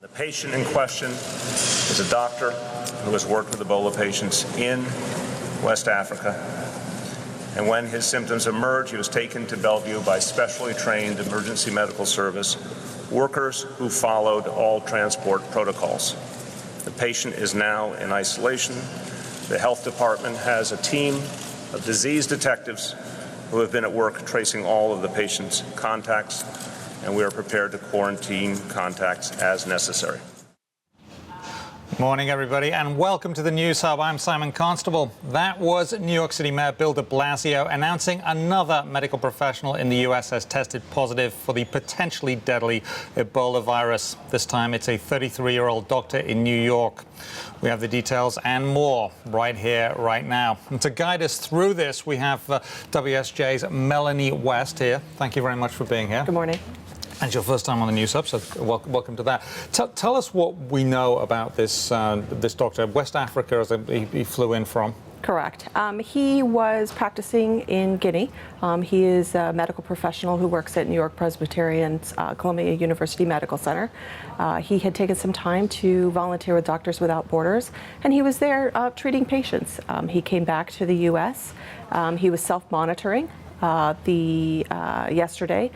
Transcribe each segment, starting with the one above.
The patient in question is a doctor who has worked with Ebola patients in West Africa. And when his symptoms emerged, he was taken to Bellevue by specially trained emergency medical service workers who followed all transport protocols. The patient is now in isolation. The health department has a team of disease detectives who have been at work tracing all of the patient's contacts, and we are prepared to quarantine contacts as necessary. Morning, everybody, and welcome to the News Hub. I'm Simon Constable. That was New York City Mayor Bill de Blasio announcing another medical professional in the U.S. has tested positive for the potentially deadly Ebola virus. This time it's a 33-year-old doctor in New York. We have the details and more right here, right now. And to guide us through this, we have WSJ's Melanie West here. Thank you very much for being here. Good morning. And it's your first time on the News Hub, so welcome to that. Tell us what we know about this this doctor. West Africa, as he flew in from. Correct. He was practicing in Guinea. He is a medical professional who works at New York Presbyterian's Columbia University Medical Center. He had taken some time to volunteer with Doctors Without Borders, and he was there treating patients. He came back to the U.S. He was self-monitoring. Yesterday,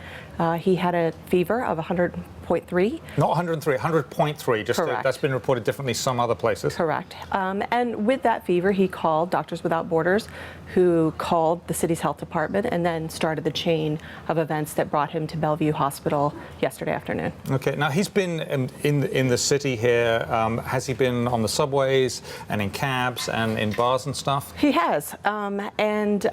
he had a fever of 100.3. Not 103, 100.3. Just that's been reported differently some other places. Correct. And with that fever, he called Doctors Without Borders, who called the city's health department, and then started the chain of events that brought him to Bellevue Hospital yesterday afternoon. Okay. Now he's been in the city here. Has he been on the subways and in cabs and in bars and stuff? He has. And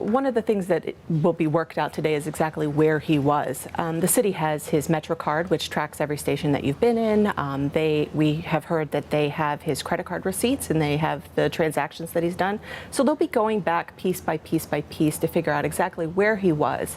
one of the things that will be worked out today is exactly where he was. The city has his Metro card, which tracks every station that you've been in. We have heard that they have his credit card receipts and they have the transactions that he's done. So they'll be going back piece by piece by piece to figure out exactly where he was.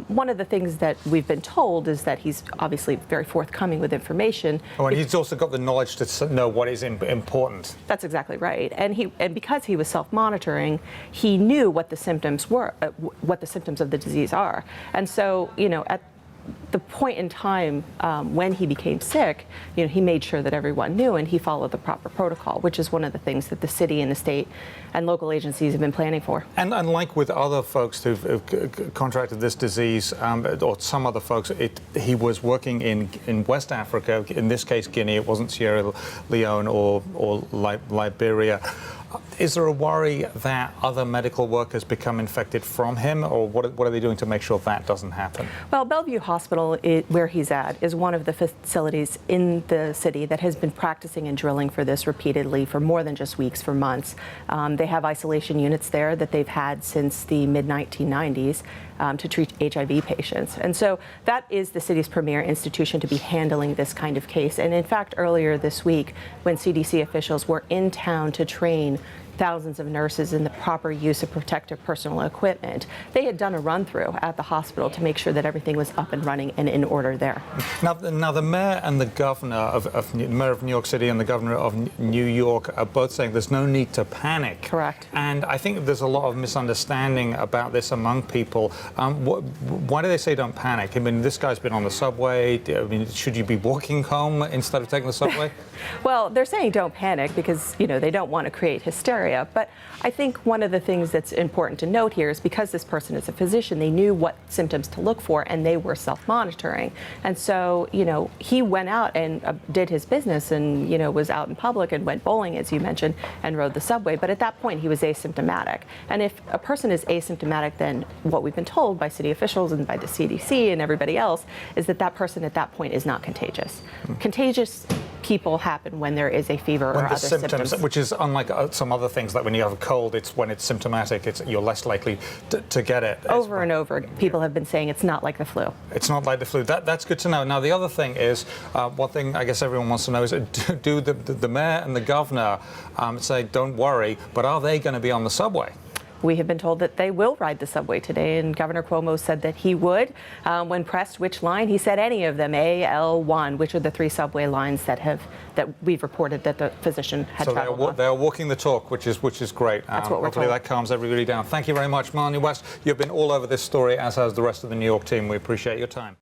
One of the things that we've been told is that he's obviously very forthcoming with information. Oh, and he's also got the knowledge to know what is important. That's exactly right. And because he was self-monitoring, he knew what the symptoms were, what the symptoms of the disease are. And so, at the point in time when he became sick, he made sure that everyone knew, and he followed the proper protocol, which is one of the things that the city and the state and local agencies have been planning for. And like with other folks who've contracted this disease, or some other folks, he was working in West Africa, in this case Guinea. It wasn't Sierra Leone or Liberia. Is there a worry that other medical workers become infected from him, or what are they doing to make sure that doesn't happen? Well, Bellevue Hospital, where he's at, is one of the facilities in the city that has been practicing and drilling for this repeatedly for more than just weeks, for months. They have isolation units there that they've had since the mid-1990s to treat HIV patients. And so that is the city's premier institution to be handling this kind of case. And in fact, earlier this week, when CDC officials were in town to train thousands of nurses in the proper use of protective personal equipment, they had done a run-through at the hospital to make sure that everything was up and running and in order there. Now the mayor and the governor mayor of New York City and the governor of New York are both saying there's no need to panic. Correct. And I think there's a lot of misunderstanding about this among people. Why do they say don't panic? I mean, this guy's been on the subway. I mean, should you be walking home instead of taking the subway? Well, they're saying don't panic because, they don't want to create hysteria. But I think one of the things that's important to note here is because this person is a physician, they knew what symptoms to look for, and they were self-monitoring. And so, he went out and did his business and, was out in public and went bowling, as you mentioned, and rode the subway. But at that point, he was asymptomatic. And if a person is asymptomatic, then what we've been told by city officials and by the CDC and everybody else is that that person at that point is not contagious. Contagious people happen when there is a fever or other symptoms. Which is unlike some other things, like when you have a cold, it's when it's symptomatic, you're less likely to get it. Over and over, people have been saying it's not like the flu. It's not like the flu. That's good to know. Now, the other thing is, one thing I guess everyone wants to know is, do the mayor and the governor say, don't worry, but are they going to be on the subway? We have been told that they will ride the subway today, and Governor Cuomo said that he would. When pressed which line, he said any of them, A, L, 1, which are the 3 subway lines that we've reported that the physician had traveled on. They're walking the talk, which is great. That's what we're hopefully told. That calms everybody down. Thank you very much, Melanie West. You've been all over this story, as has the rest of the New York team. We appreciate your time.